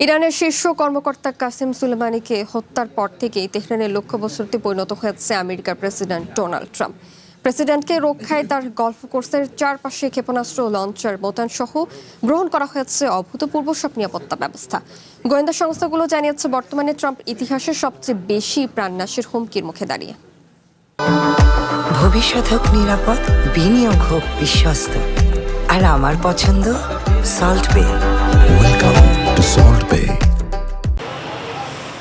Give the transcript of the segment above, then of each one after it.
ইরানের শীর্ষ কর্মকর্তা কাসেম সুলেমানিকে হত্যার পর থেকেই তেহরানের লক্ষ্যবস্তুতে পরিণত হয়েছে আমেরিকার প্রেসিডেন্ট ডোনাল্ড ট্রাম্প। প্রেসিডেন্টকে রক্ষায় তার গলফ কোর্সের চারপাশে ক্ষেপণাস্ত্র লঞ্চার মোতায়েন সহ গ্রহণ করা হয়েছে অভূতপূর্ব সব নিরাপত্তা ব্যবস্থা। গোয়েন্দা সংস্থাগুলো জানিয়েছে বর্তমানে ট্রাম্প ইতিহাসের সবচেয়ে বেশি প্রাণনাশের হুমকির মুখে দাঁড়িয়ে। ভবিষ্যৎ হোক নিরাপদ, বিনিয়োগ হোক বিশ্বস্ত, আর আমার পছন্দ সল্ট বে। ওয়েলকাম টু সল্ট বে।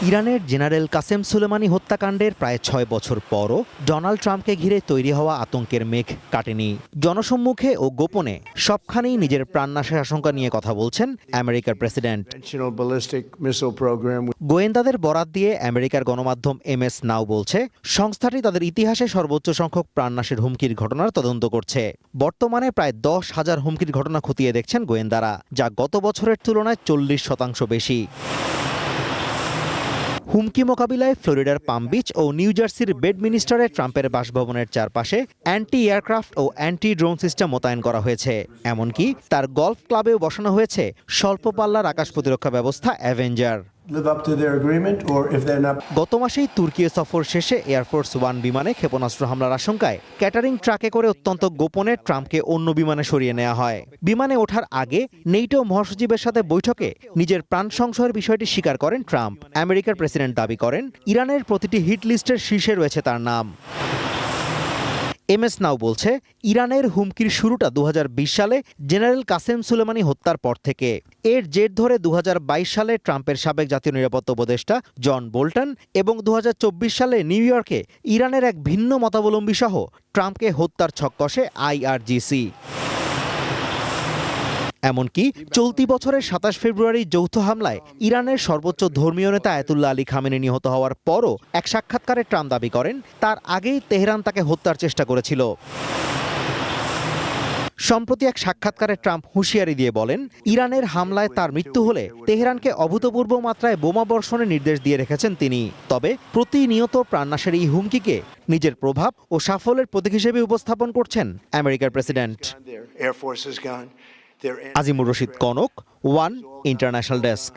ইরানের জেনারেল কাসেম সুলেমানি হত্যাকাণ্ডের প্রায় ৬ বছর পরও ডোনাল্ড ট্রাম্পকে ঘিরে তৈরি হওয়া আতঙ্কের মেঘ কাটেনি। জনসম্মুখে ও গোপনে সবখানেই নিজের প্রাণনাশের আশঙ্কা নিয়ে কথা বলছেন আমেরিকার প্রেসিডেন্ট। গোয়েন্দাদের বরাত দিয়ে আমেরিকার গণমাধ্যম MS নাও বলছে, সংস্থাটি তাদের ইতিহাসে সর্বোচ্চ সংখ্যক প্রাণনাশের হুমকির ঘটনার তদন্ত করছে। বর্তমানে প্রায় 10,000 হুমকির ঘটনা খতিয়ে দেখছেন গোয়েন্দারা, যা গত বছরের তুলনায় 40% বেশি। হুমকি মোকাবিলায় ফ্লোরিডার পাম বিচ ও নিউ জার্সির বেডমিনিস্টারে ট্রাম্পের বাসভবনের চারপাশে অ্যান্টি এয়ারক্রাফট ও অ্যান্টি ড্রোন সিস্টেম মোতায়েন করা হয়েছে। এমনকি তার গলফ ক্লাবেও বসানো হয়েছে স্বল্প পাল্লার আকাশ প্রতিরক্ষা ব্যবস্থা অ্যাভেঞ্জার। গত মাসেই তুর্কি সফর শেষে এয়ারফোর্স ওয়ান বিমানে ক্ষেপণাস্ত্র হামলার আশঙ্কায় ক্যাটারিং ট্রাকে করে অত্যন্ত গোপনে ট্রাম্পকে অন্য বিমানে সরিয়ে নেওয়া হয়। বিমানে ওঠার আগে নেটো মহাসচিবের সাথে বৈঠকে নিজের প্রাণ সংশয়ের বিষয়টি স্বীকার করেন ট্রাম্প। আমেরিকার প্রেসিডেন্ট দাবি করেন, ইরানের প্রতিটি হিট লিস্টের শীর্ষে রয়েছে তার নাম। MS নাও বলছে, ইরানের হুমকির শুরুটা 2020 সালে জেনারেল কাসেম সুলেমানি হত্যার পর থেকে। এর জের ধরে 2022 সালে ট্রাম্পের সাবেক জাতীয় নিরাপত্তা উপদেষ্টা জন বোল্টন এবং 2024 সালে নিউ ইয়র্কে ইরানের এক ভিন্ন মতাবলম্বী সহ ট্রাম্পকে হত্যার ছক কষে IRGC। এমনকি চলতি বছরের 27 ফেব্রুয়ারি যৌথ হামলায় ইরানের সর্বোচ্চ ধর্মীয় নেতা আয়াতুল্লাহ আলী খামেনি নিহত হওয়ার পরও এক সাক্ষাৎকারে ট্রাম্প দাবি করেন, তার আগেই তেহরান তাকে হত্যার চেষ্টা করেছিল। সম্প্রতি এক সাক্ষাৎকারে ট্রাম্প হুঁশিয়ারি দিয়ে বলেন, ইরানের হামলায় তার মৃত্যু হলে তেহরানকে অভূতপূর্ব মাত্রায় বোমা বর্ষণের নির্দেশ দিয়ে রেখেছেন তিনি। তবে প্রতিনিয়ত প্রাণনাশের এই হুমকিকে নিজের প্রভাব ও সাফল্যের প্রতীক হিসেবে উপস্থাপন করছেন আমেরিকার president. Azimur Rashid Kanak, one international desk.